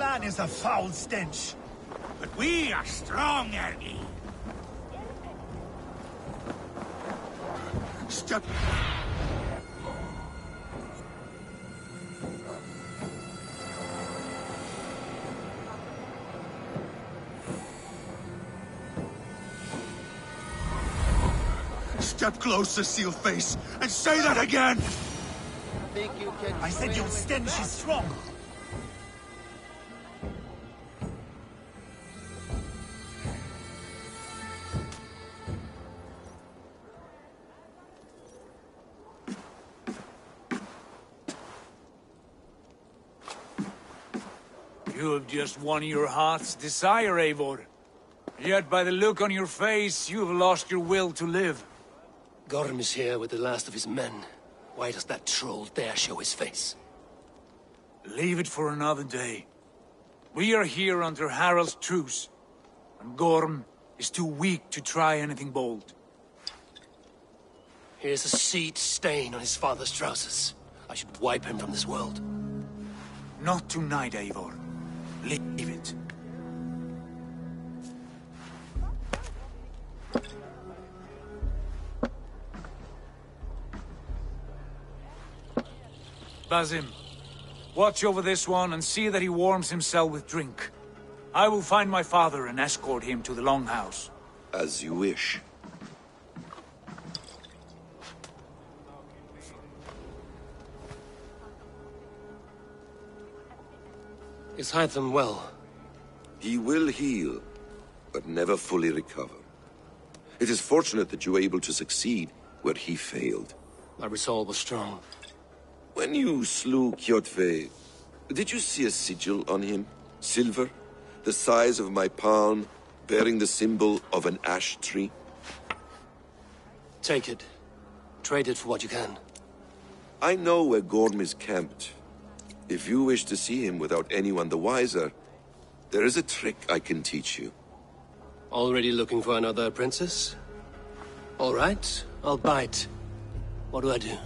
clan is a foul stench. But we are strong, Ergi. Step... Step closer, seal face, and say that again! I said your stench is strong. You have just won your heart's desire, Eivor. Yet by the look on your face, you have lost your will to live. Gorm is here with the last of his men. Why does that troll dare show his face? Leave it for another day. We are here under Harald's truce, and Gorm is too weak to try anything bold. Here's a seed stain on his father's trousers. I should wipe him from this world. Not tonight, Eivor. Leave it. Basim, watch over this one and see that he warms himself with drink. I will find my father and escort him to the Longhouse. As you wish. Is Hytham well? He will heal, but never fully recover. It is fortunate that you were able to succeed where he failed. My resolve was strong. When you slew Kjotve, did you see a sigil on him? Silver? The size of my palm, bearing the symbol of an ash tree? Take it. Trade it for what you can. I know where Gorm is camped. If you wish to see him without anyone the wiser, there is a trick I can teach you. Already looking for another princess? All right, I'll bite. What do I do?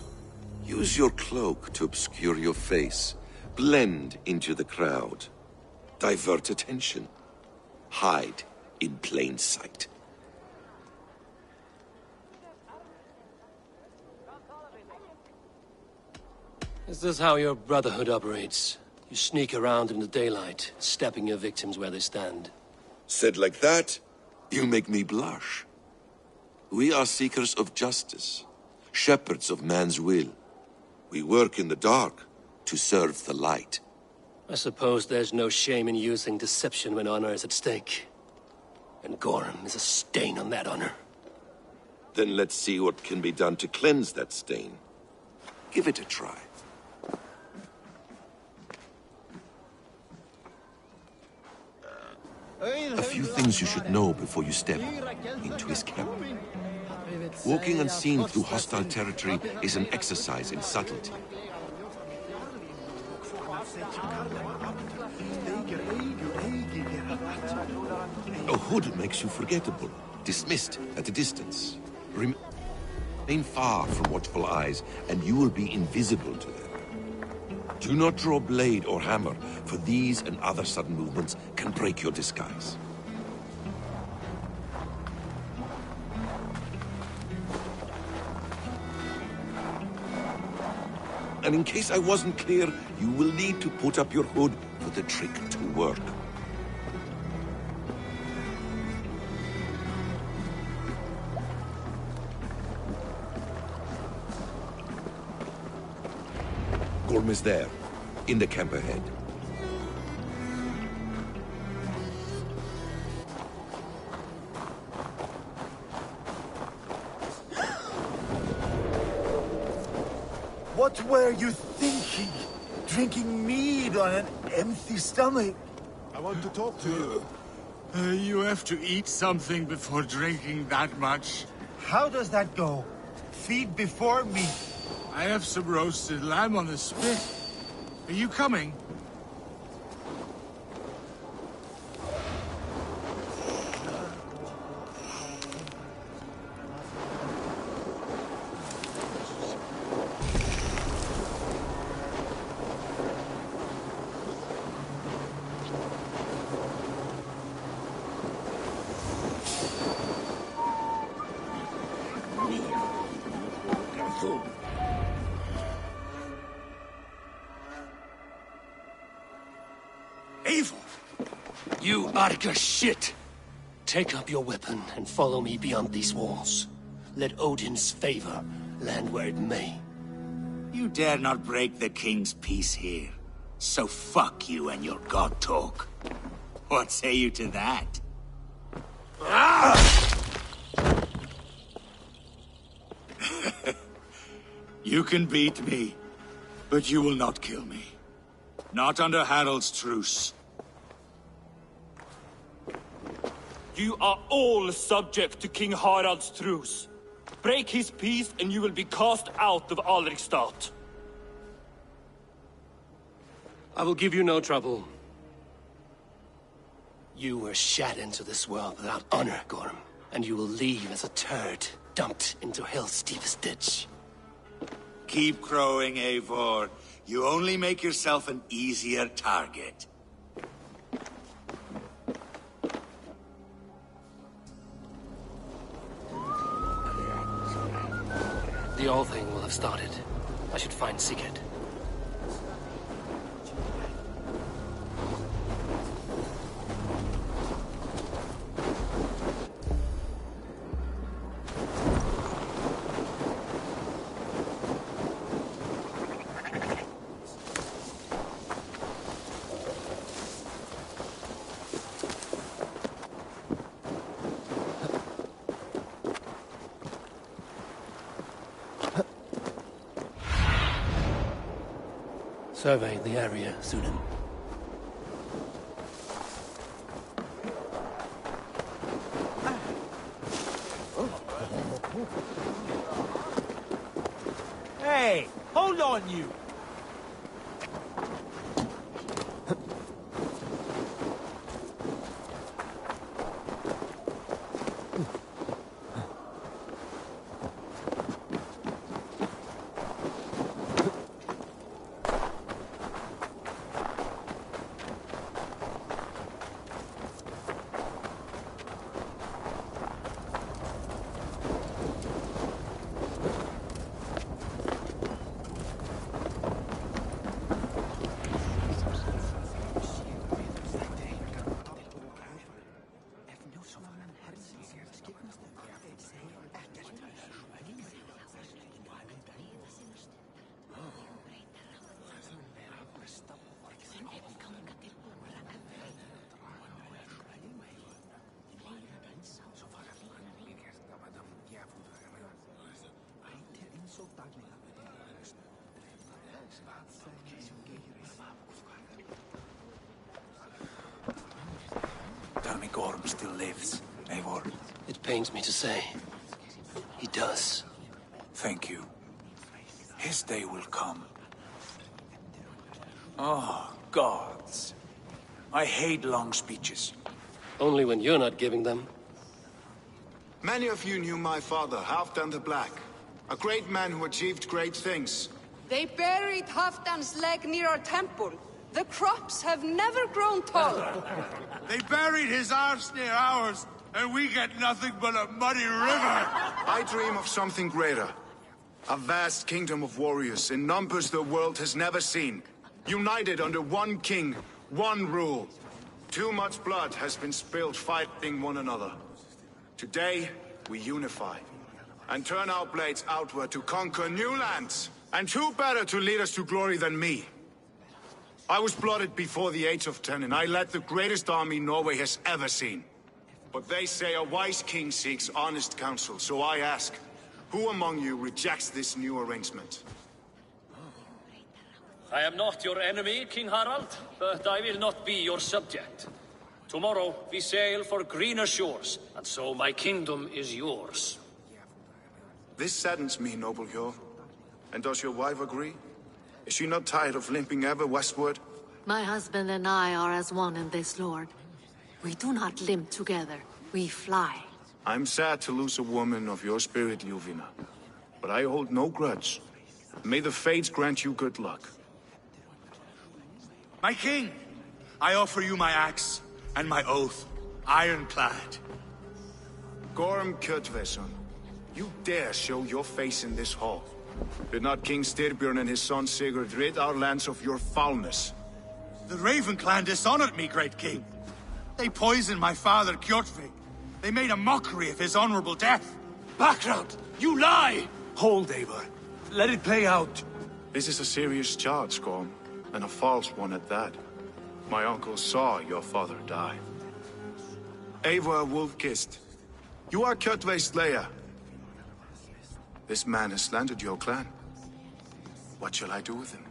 Use your cloak to obscure your face. Blend into the crowd. Divert attention. Hide in plain sight. Is this how your Brotherhood operates? You sneak around in the daylight, stepping your victims where they stand. Said like that, you make me blush. We are seekers of justice, shepherds of man's will. We work in the dark to serve the light. I suppose there's no shame in using deception when honor is at stake. And Gorm is a stain on that honor. Then let's see what can be done to cleanse that stain. Give it a try. A few things you should know before you step into his camp. Walking unseen through hostile territory is an exercise in subtlety. A hood makes you forgettable, dismissed at a distance. Remain far from watchful eyes, and you will be invisible to them. Do not draw blade or hammer, for these and other sudden movements can break your disguise. And in case I wasn't clear, you will need to put up your hood for the trick to work. Gorm is there, in the camp ahead. What were you thinking? Drinking mead on an empty stomach? I want to talk to you. You have to eat something before drinking that much. How does that go? Feed before meat. I have some roasted lamb on the spit. Are you coming? Eivor! You Arga shit! Take up your weapon and follow me beyond these walls. Let Odin's favor land where it may. You dare not break the king's peace here. So fuck you and your god talk. What say you to that? You can beat me, but you will not kill me. Not under Harald's truce. You are all subject to King Harald's truce. Break his peace and you will be cast out of Alrikstad. I will give you no trouble. You were shat into this world without honor, Gorm, and you will leave as a turd dumped into hell's deepest ditch. Keep crowing, Eivor. You only make yourself an easier target. The All Thing will have started. I should find Sigurd. Survey the area, Sunan. Hey, hold on, you! Tell me Gorm still lives, Eivor. It pains me to say. He does. Thank you. His day will come. Oh, gods. I hate long speeches. Only when you're not giving them. Many of you knew my father, Halfdan the Black. A great man who achieved great things. They buried Halfdan's leg near our temple. The crops have never grown tall. They buried his arse near ours, and we get nothing but a muddy river. I dream of something greater. A vast kingdom of warriors in numbers the world has never seen. United under one king, one rule. Too much blood has been spilled fighting one another. Today, we unify. And turn our blades outward to conquer new lands. And who better to lead us to glory than me? I was blooded before the age of 10, and I led the greatest army Norway has ever seen. But they say a wise king seeks honest counsel, so I ask, who among you rejects this new arrangement? I am not your enemy, King Harald, but I will not be your subject. Tomorrow we sail for greener shores, and so my kingdom is yours. This saddens me, noble Hjor. And does your wife agree? Is she not tired of limping ever westward? My husband and I are as one in this, Lord. We do not limp together. We fly. I'm sad to lose a woman of your spirit, Ljuvina. But I hold no grudge. May the fates grant you good luck. My king, I offer you my axe and my oath, ironclad. Gorm Kjotveson, You dare show your face in this hall? Did not King Styrbjörn and his son Sigurd rid our lands of your foulness? The Raven clan dishonored me, great king. They poisoned my father, Kjotve. They made a mockery of his honorable death. Background! You lie! Hold, Eivor. Let it play out. This is a serious charge, Gorm, and a false one at that. My uncle saw your father die. Eivor Wolf-Kissed, you are Kjotve's slayer. This man has slandered your clan. What shall I do with him?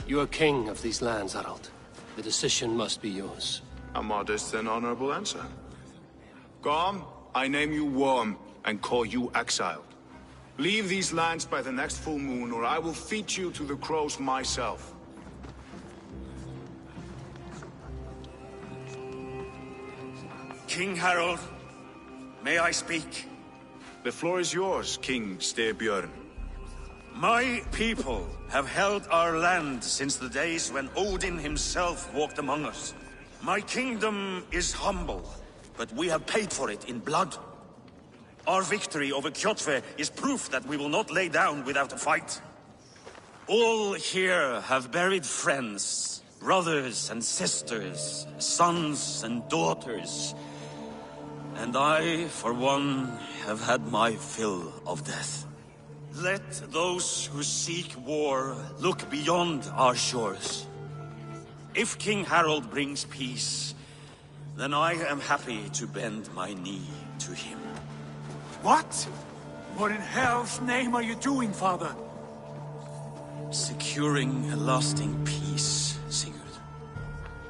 You are king of these lands, Harald. The decision must be yours. A modest and honorable answer. Gorm, I name you Worm and call you exiled. Leave these lands by the next full moon, or I will feed you to the crows myself. King Harald, may I speak? The floor is yours, King Styrbjörn. My people have held our land since the days when Odin himself walked among us. My kingdom is humble, but we have paid for it in blood. Our victory over Kjotve is proof that we will not lay down without a fight. All here have buried friends, brothers and sisters, sons and daughters. And I, for one, have had my fill of death. Let those who seek war look beyond our shores. If King Harald brings peace, then I am happy to bend my knee to him. What? What in hell's name are you doing, father? Securing a lasting peace, Sigurd.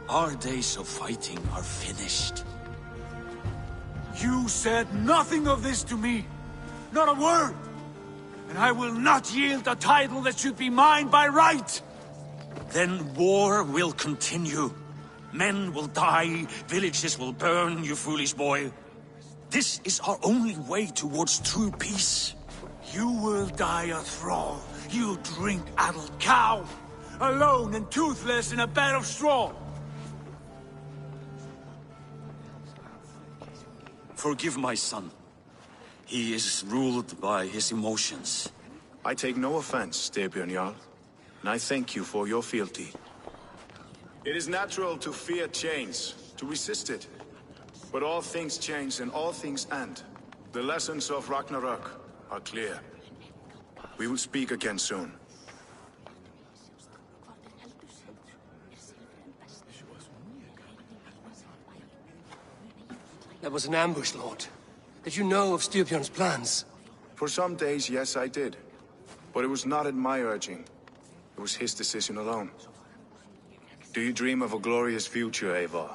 Our days of fighting are finished. You said nothing of this to me. Not a word. And I will not yield a title that should be mine by right. Then war will continue. Men will die, villages will burn, you foolish boy. This is our only way towards true peace. You will die a thrall. You drink-addled cow. Alone and toothless in a bed of straw. Forgive my son. He is ruled by his emotions. I take no offense, Styrbjörn Jarl, and I thank you for your fealty. It is natural to fear change, to resist it. But all things change and all things end. The lessons of Ragnarok are clear. We will speak again soon. That was an ambush, Lord. Did you know of Styrbjörn's plans? For some days, yes, I did. But it was not at my urging. It was his decision alone. Do you dream of a glorious future, Eivor?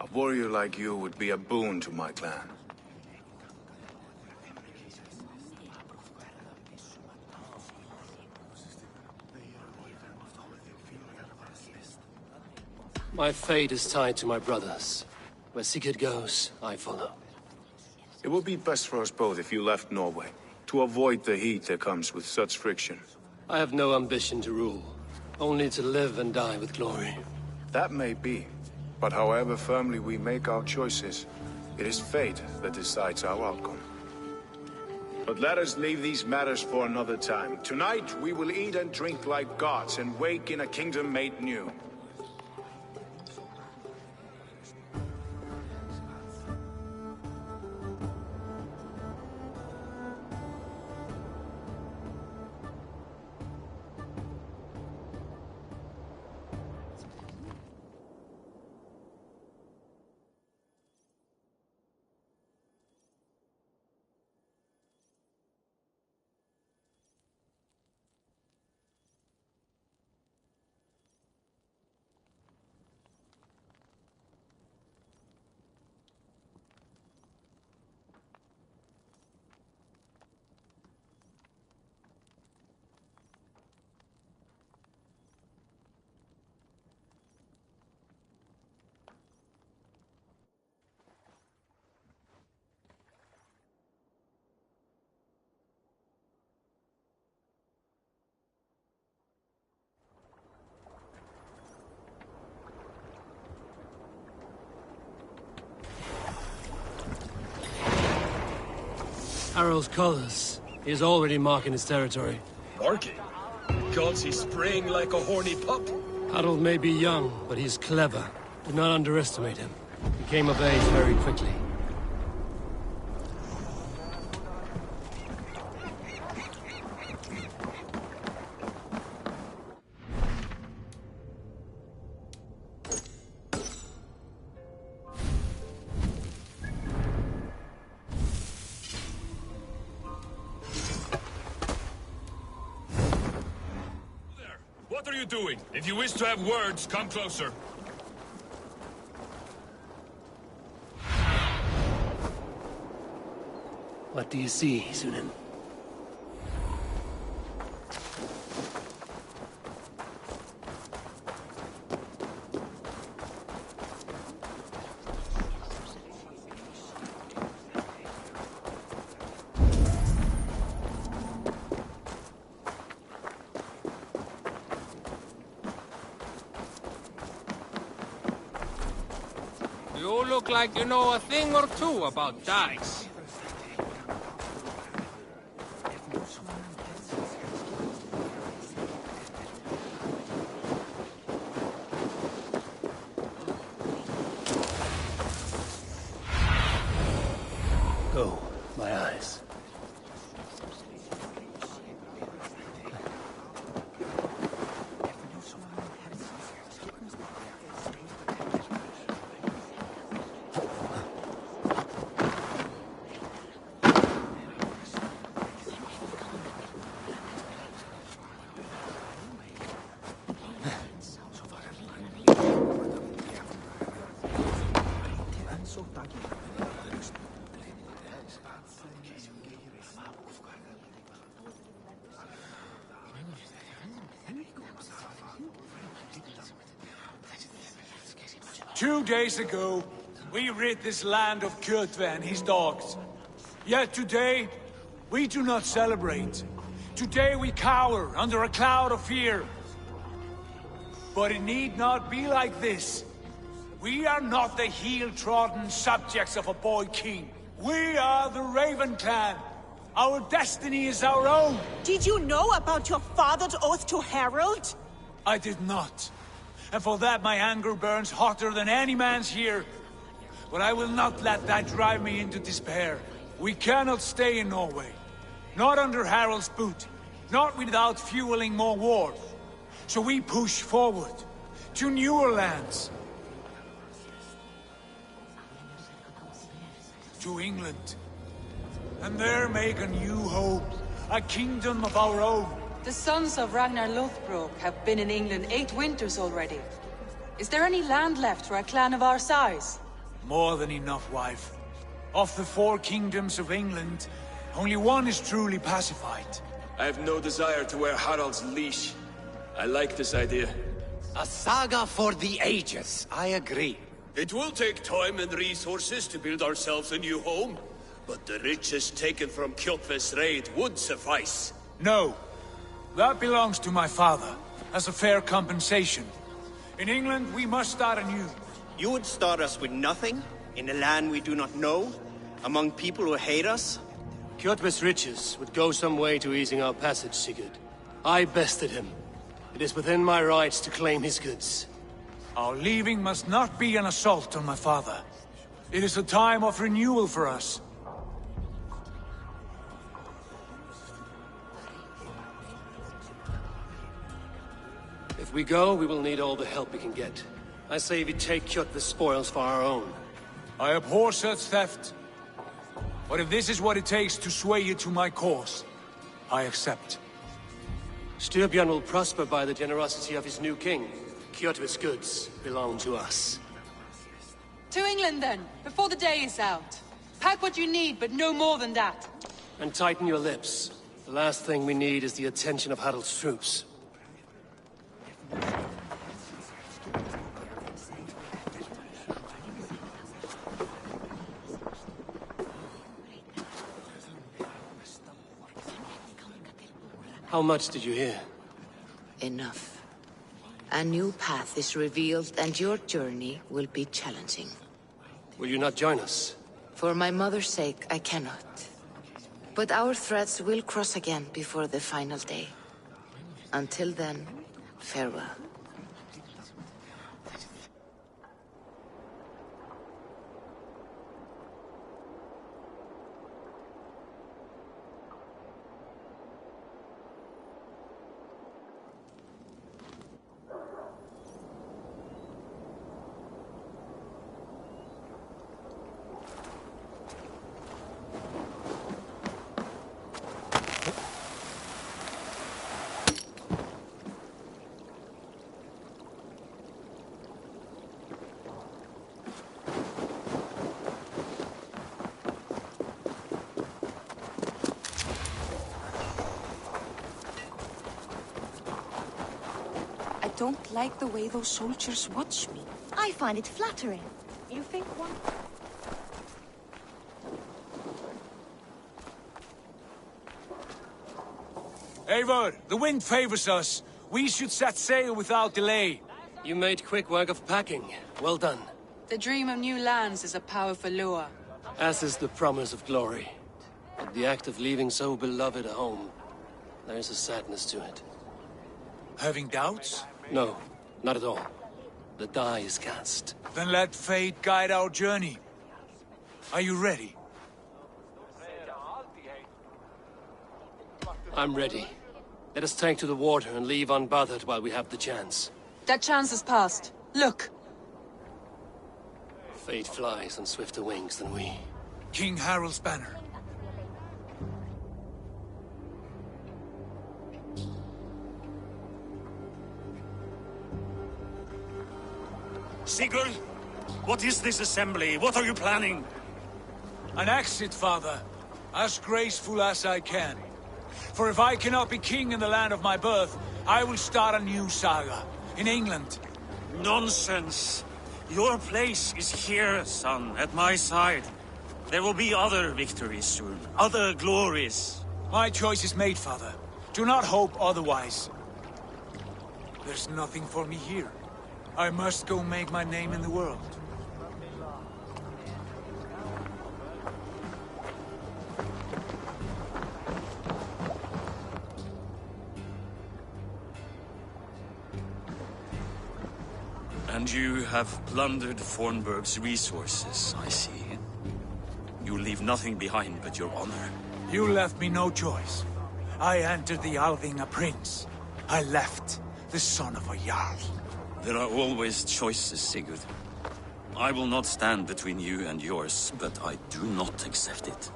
A warrior like you would be a boon to my clan. My fate is tied to my brothers. Where Sigurd goes, I follow. It would be best for us both if you left Norway, to avoid the heat that comes with such friction. I have no ambition to rule, only to live and die with glory. That may be, but however firmly we make our choices, it is fate that decides our outcome. But let us leave these matters for another time. Tonight, we will eat and drink like gods and wake in a kingdom made new. Harald's colors. He is already marking his territory. Marking? Gods, he's spraying like a horny pup. Harald may be young, but he's clever. Do not underestimate him. He came of age very quickly. What are you doing? If you wish to have words, come closer. What do you see, Sunan? You look like you know a thing or two about dice. Go, my eyes. Two days ago, we rid this land of Kjotve and his dogs. Yet today, we do not celebrate. Today we cower under a cloud of fear. But it need not be like this. We are not the heel-trodden subjects of a boy king. We are the Raven clan. Our destiny is our own. Did you know about your father's oath to Harald? I did not. And for that my anger burns hotter than any man's here. But I will not let that drive me into despair. We cannot stay in Norway. Not under Harald's boot. Not without fueling more war. So we push forward. To newer lands. To England. And there make a new home. A kingdom of our own. The sons of Ragnar Lothbrok have been in England 8 winters already. Is there any land left for a clan of our size? More than enough, wife. Of the 4 kingdoms of England, only one is truly pacified. I have no desire to wear Harald's leash. I like this idea. A saga for the ages, I agree. It will take time and resources to build ourselves a new home, but the riches taken from Kjotve's raid would suffice. No. That belongs to my father, as a fair compensation. In England, we must start anew. You would start us with nothing? In a land we do not know? Among people who hate us? Kjotve's riches would go some way to easing our passage, Sigurd. I bested him. It is within my rights to claim his goods. Our leaving must not be an assault on my father. It is a time of renewal for us. If we go, we will need all the help we can get. I say we take Kjotve's spoils for our own. I abhor such theft. But if this is what it takes to sway you to my cause, I accept. Styrbjörn will prosper by the generosity of his new king. Kjotve's goods belong to us. To England then, before the day is out. Pack what you need, but no more than that. And tighten your lips. The last thing we need is the attention of Harald's troops. How much did you hear? Enough. A new path is revealed, and your journey will be challenging. Will you not join us? For my mother's sake, I cannot. But our threads will cross again before the final day. Until then, farewell. I don't like the way those soldiers watch me. I find it flattering. You think one... Eivor, the wind favors us. We should set sail without delay. You made quick work of packing. Well done. The dream of new lands is a powerful lure. As is the promise of glory. But the act of leaving so beloved a home, there's a sadness to it. Having doubts? No, not at all. The die is cast. Then let fate guide our journey. Are you ready? I'm ready. Let us take to the water and leave unbothered while we have the chance. That chance has passed. Look! Fate flies on swifter wings than we. King Harald's banner. Sigurd, what is this assembly? What are you planning? An exit, father. As graceful as I can. For if I cannot be king in the land of my birth, I will start a new saga. In England. Nonsense. Your place is here, son, at my side. There will be other victories soon. Other glories. My choice is made, father. Do not hope otherwise. There's nothing for me here. I must go make my name in the world. And you have plundered Fornburg's resources, I see. You leave nothing behind but your honor. You left me no choice. I entered the Althing a prince. I left the son of a Jarl. There are always choices, Sigurd. I will not stand between you and yours, but I do not accept it.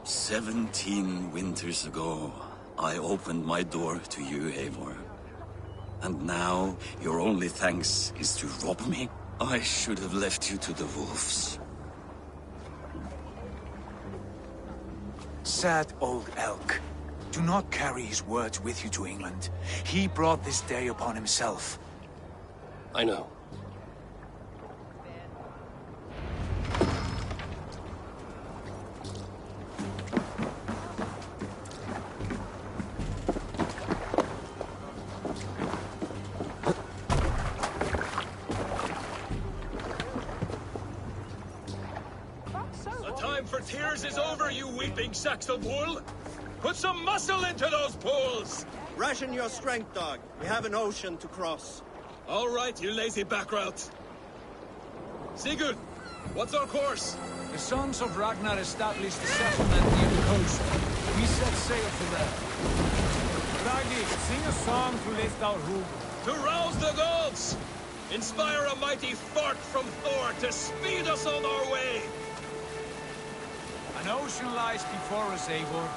17 winters ago, I opened my door to you, Eivor. And now, your only thanks is to rob me? I should have left you to the wolves. Sad old elk. Do not carry his words with you to England. He brought this day upon himself. I know. The time for tears is over, you weeping sacks of wool! Put some muscle into those pools! Ration your strength, dog. We have an ocean to cross. All right, you lazy backrout. Sigurd, what's our course? The sons of Ragnar established a settlement near the coast. We set sail for them. Ragnar, sing a song to lift our hoop. To rouse the gods! Inspire a mighty fart from Thor to speed us on our way! An ocean lies before us, Eivor.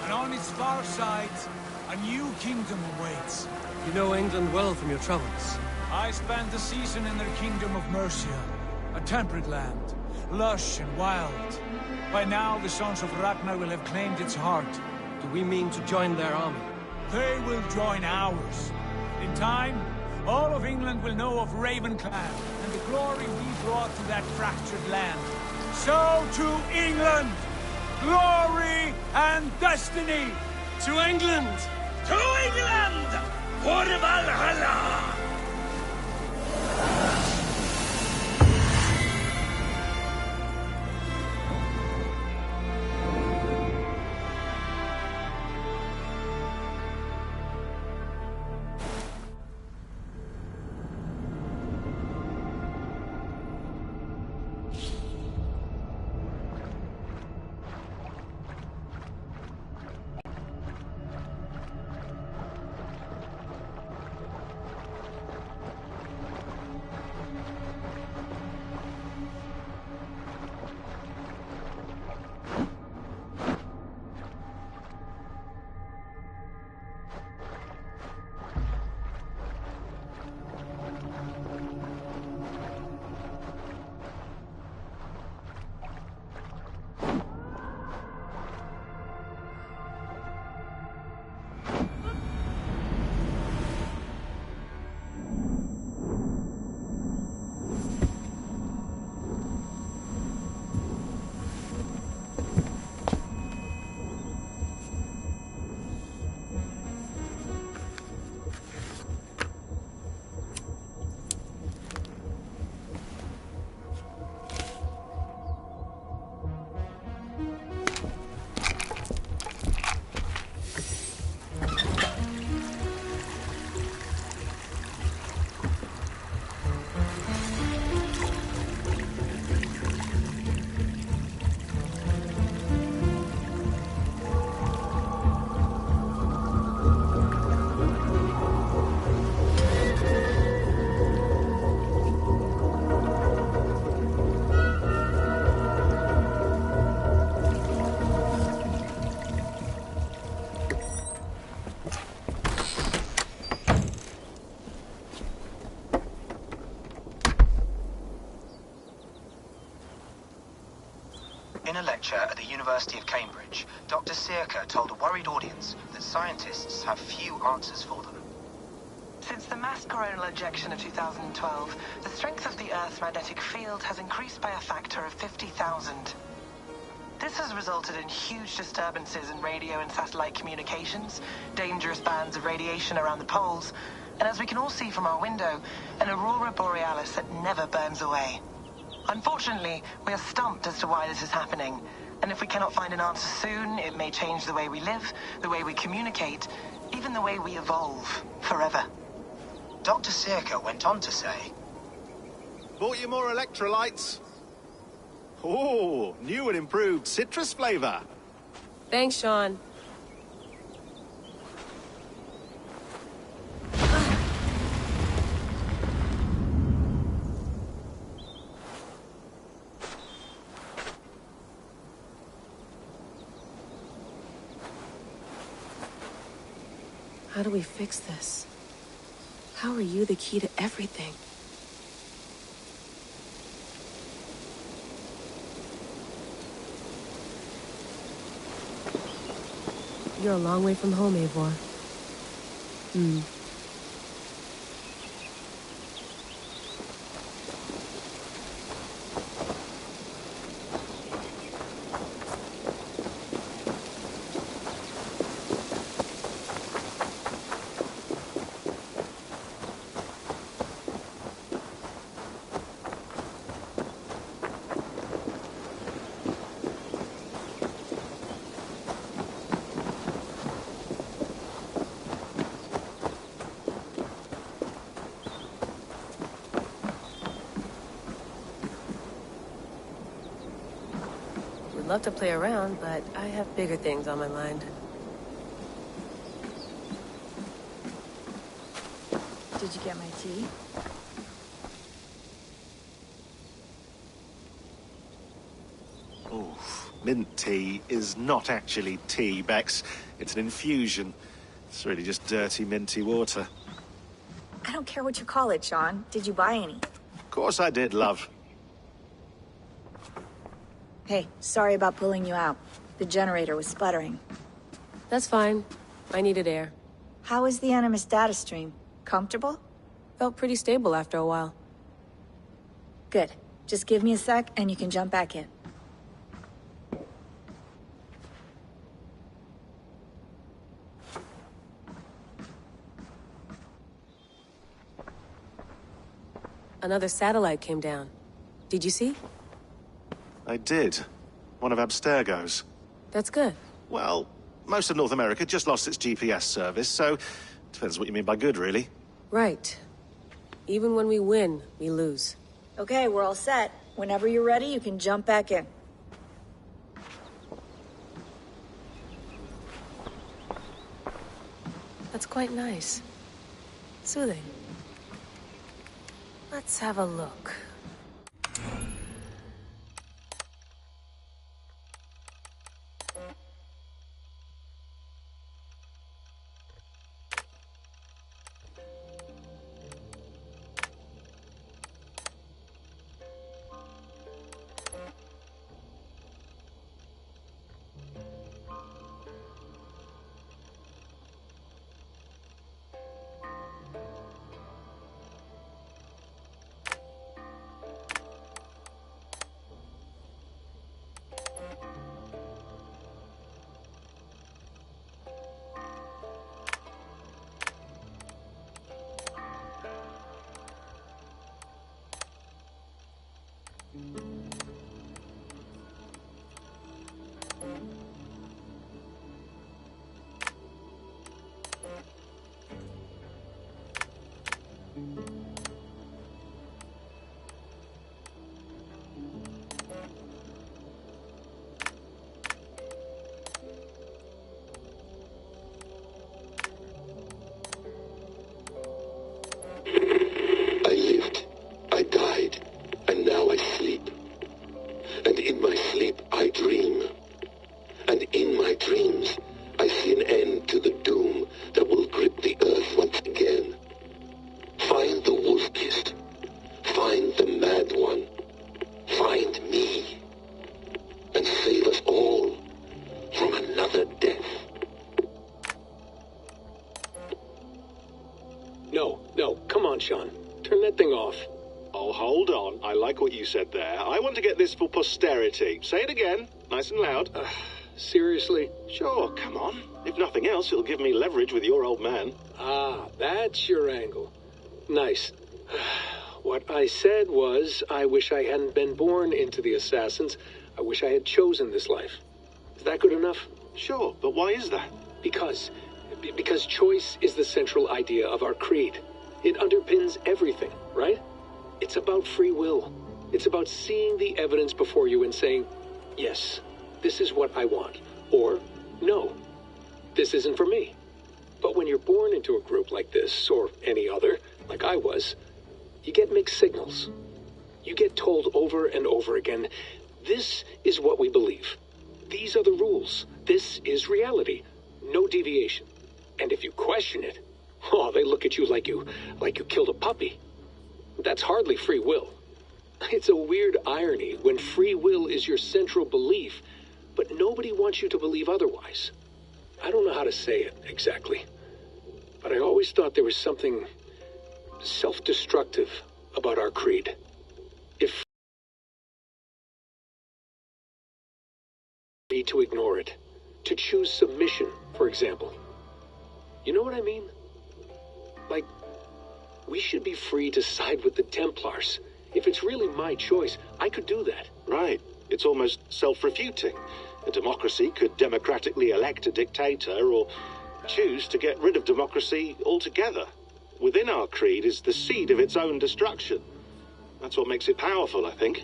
And on its far side, a new kingdom awaits. You know England well from your travels. I spent a season in their kingdom of Mercia. A temperate land, lush and wild. By now, the sons of Ragnar will have claimed its heart. Do we mean to join their army? They will join ours. In time, all of England will know of Ravenclan and the glory we brought to that fractured land. So to England! Glory and destiny! To England! To England! For Valhalla! a lecture at the University of Cambridge, Dr. Circa told a worried audience that scientists have few answers for them. Since the mass coronal ejection of 2012, the strength of the Earth's magnetic field has increased by a factor of 50,000. This has resulted in huge disturbances in radio and satellite communications, dangerous bands of radiation around the poles, and as we can all see from our window, an aurora borealis that never burns away. Unfortunately, we are stumped as to why this is happening, and if we cannot find an answer soon, it may change the way we live, the way we communicate, even the way we evolve, forever. Dr. Circa went on to say, Bought you more electrolytes? Oh, new and improved citrus flavor. Thanks, Sean. How do we fix this? How are you the key to everything? You're a long way from home, Eivor. Would love to play around, but I have bigger things on my mind. Did you get my tea? Oof. Mint tea is not actually tea, Bex. It's an infusion. It's really just dirty, minty water. I don't care what you call it, Sean. Did you buy any? Of course I did, love. Hey, sorry about pulling you out. The generator was sputtering. That's fine. I needed air. How was the Animus data stream? Comfortable? Felt pretty stable after a while. Good. Just give me a sec and you can jump back in. Another satellite came down. Did you see? I did. One of Abstergo's. That's good. Well, most of North America just lost its GPS service, so depends what you mean by good, really. Right. Even when we win, we lose. Okay, we're all set. Whenever you're ready, you can jump back in. That's quite nice. Soothing. Let's have a look. Find No, come on, Sean. Turn that thing off. Oh, hold on. I like what you said there. I want to get this for posterity. Say it again, nice and loud. Seriously? Sure, come on. If nothing else, it'll give me leverage with your old man. Ah, that's your angle. Nice. What I said was, I wish I hadn't been born into the Assassins. I wish I had chosen this life. Is that good enough? Sure, but why is that? Because choice is the central idea of our creed. It underpins everything, right? It's about free will. It's about seeing the evidence before you and saying, yes, this is what I want. Or, no, this isn't for me. But when you're born into a group like this, or any other, like I was, you get mixed signals. You get told over and over again, this is what we believe. These are the rules. This is reality. No deviation. And if you question it, oh, they look at you like you killed a puppy. That's hardly free will. It's a weird irony when free will is your central belief, but nobody wants you to believe otherwise. I don't know how to say it exactly, but I always thought there was something self-destructive about our creed. If free to ignore it, to choose submission, for example. You know what I mean? Like, we should be free to side with the Templars. If it's really my choice, I could do that. Right. It's almost self-refuting. A democracy could democratically elect a dictator or choose to get rid of democracy altogether. Within our creed is the seed of its own destruction. That's what makes it powerful, I think.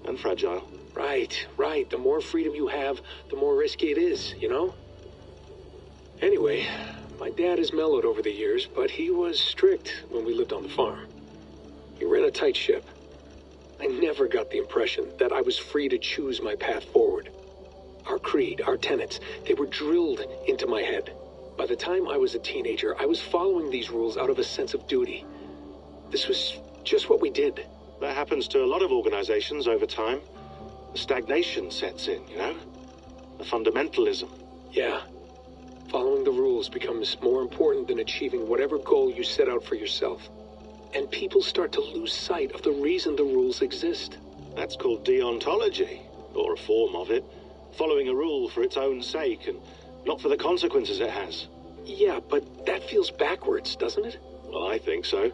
And fragile. Right. The more freedom you have, the more risky it is, you know? Anyway, my dad has mellowed over the years, but he was strict when we lived on the farm. He ran a tight ship. I never got the impression that I was free to choose my path forward. Our creed, our tenets, they were drilled into my head. By the time I was a teenager, I was following these rules out of a sense of duty. This was just what we did. That happens to a lot of organizations over time. Stagnation sets in, you know? A fundamentalism. Yeah. Following the rules becomes more important than achieving whatever goal you set out for yourself. And people start to lose sight of the reason the rules exist. That's called deontology, or a form of it. Following a rule for its own sake, and not for the consequences it has. Yeah, but that feels backwards, doesn't it? Well, I think so.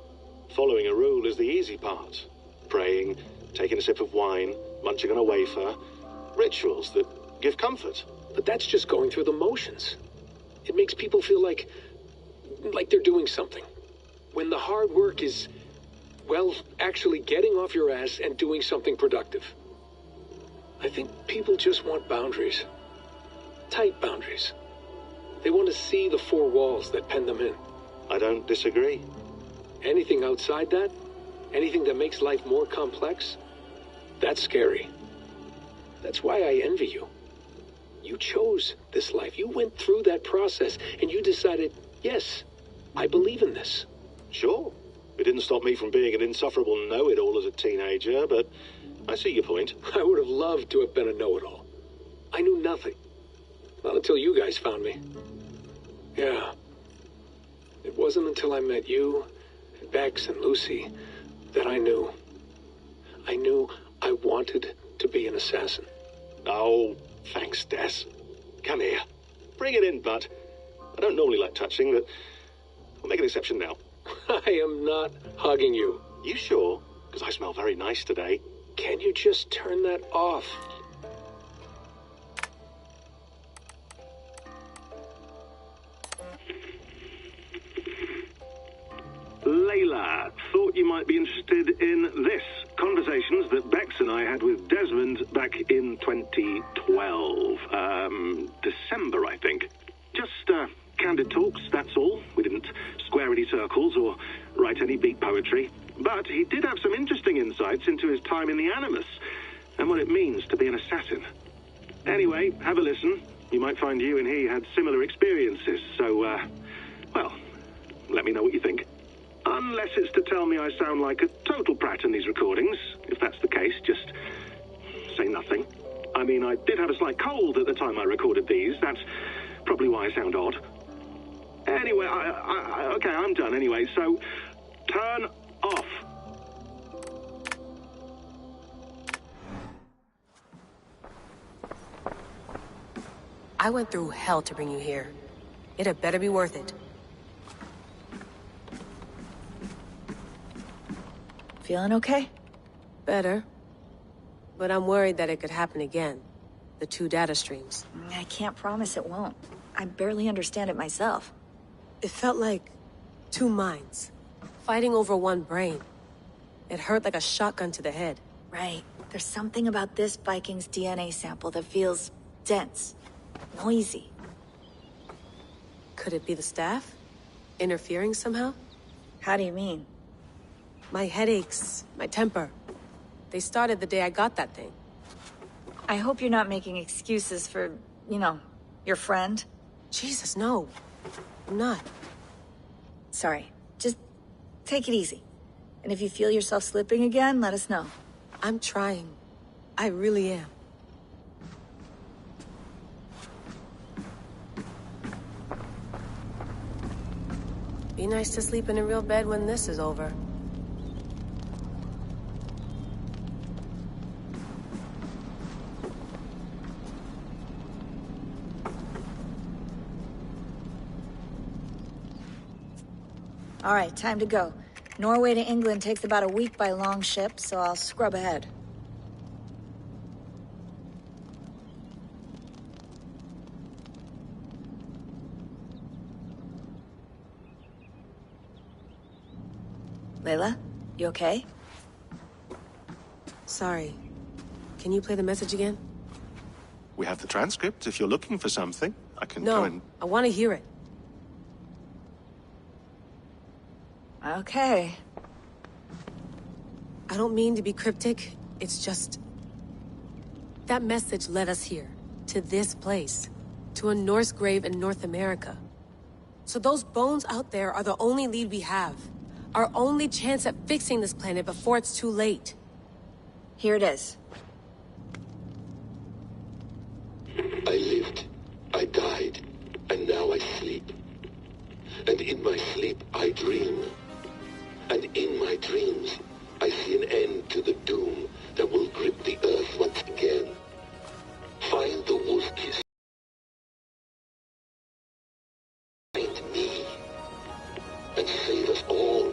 Following a rule is the easy part. Praying, taking a sip of wine, munching on a wafer. Rituals that give comfort. But that's just going through the motions. It makes people feel like they're doing something. When the hard work is, well, actually getting off your ass and doing something productive. I think people just want boundaries. Tight boundaries. They want to see the four walls that pen them in. I don't disagree. Anything outside that, anything that makes life more complex, that's scary. That's why I envy you. You chose this life. You went through that process, and you decided, yes, I believe in this. Sure. It didn't stop me from being an insufferable know-it-all as a teenager, but I see your point. I would have loved to have been a know-it-all. I knew nothing. Not until you guys found me. Yeah. It wasn't until I met you, and Bex and Lucy, that I knew. I knew I wanted to be an assassin. Oh, thanks, Des. Come here. Bring it in, bud. I don't normally like touching, but I'll make an exception now. I am not hugging you. You sure? Because I smell very nice today. Can you just turn that off? Layla, thought you might be interested in this. Conversations that Bex and I had with Desmond back in 2012. December, I think. Just, candid talks, that's all. We didn't square any circles or write any beat poetry. But he did have some interesting insights into his time in the Animus and what it means to be an assassin. Anyway, have a listen. You might find you and he had similar experiences, so, well, let me know what you think. Unless it's to tell me I sound like a total prat in these recordings. If that's the case, just say nothing. I mean, I did have a slight cold at the time I recorded these. That's probably why I sound odd. Anyway, okay, I'm done anyway, so turn off. I went through hell to bring you here. It had better be worth it. Feeling okay? Better. But I'm worried that it could happen again. The 2 data streams. I can't promise it won't. I barely understand it myself. It felt like 2 minds, fighting over 1 brain. It hurt like a shotgun to the head. Right. There's something about this Viking's DNA sample that feels dense, noisy. Could it be the staff? Interfering somehow? How do you mean? My headaches, my temper. They started the day I got that thing. I hope you're not making excuses for, you know, your friend. Jesus, no. I'm not. Sorry. Just take it easy. And if you feel yourself slipping again, let us know. I'm trying. I really am. Be nice to sleep in a real bed when this is over. All right, time to go. Norway to England takes about a week by long ship, so I'll scrub ahead. Layla, you okay? Sorry. Can you play the message again? We have the transcript. If you're looking for something, I can No, go and... I want to hear it. Okay. I don't mean to be cryptic. It's just... that message led us here. To this place. To a Norse grave in North America. So those bones out there are the only lead we have. Our only chance at fixing this planet before it's too late. Here it is. I lived, I died, and now I sleep. And in my sleep I dream. And in my dreams, I see an end to the doom that will grip the earth once again. Find the wolf kiss. Find me. And save us all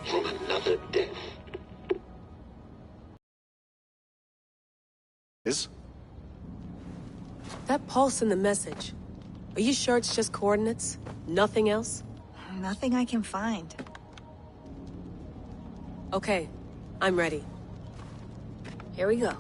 from another death. Is? That pulse in the message. Are you sure it's just coordinates? Nothing else? Nothing I can find. Okay, I'm ready. Here we go.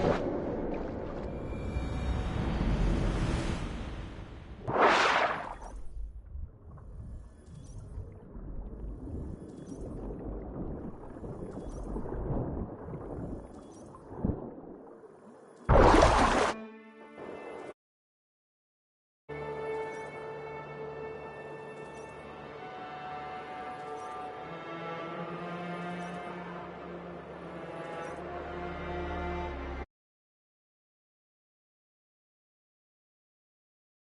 Bye.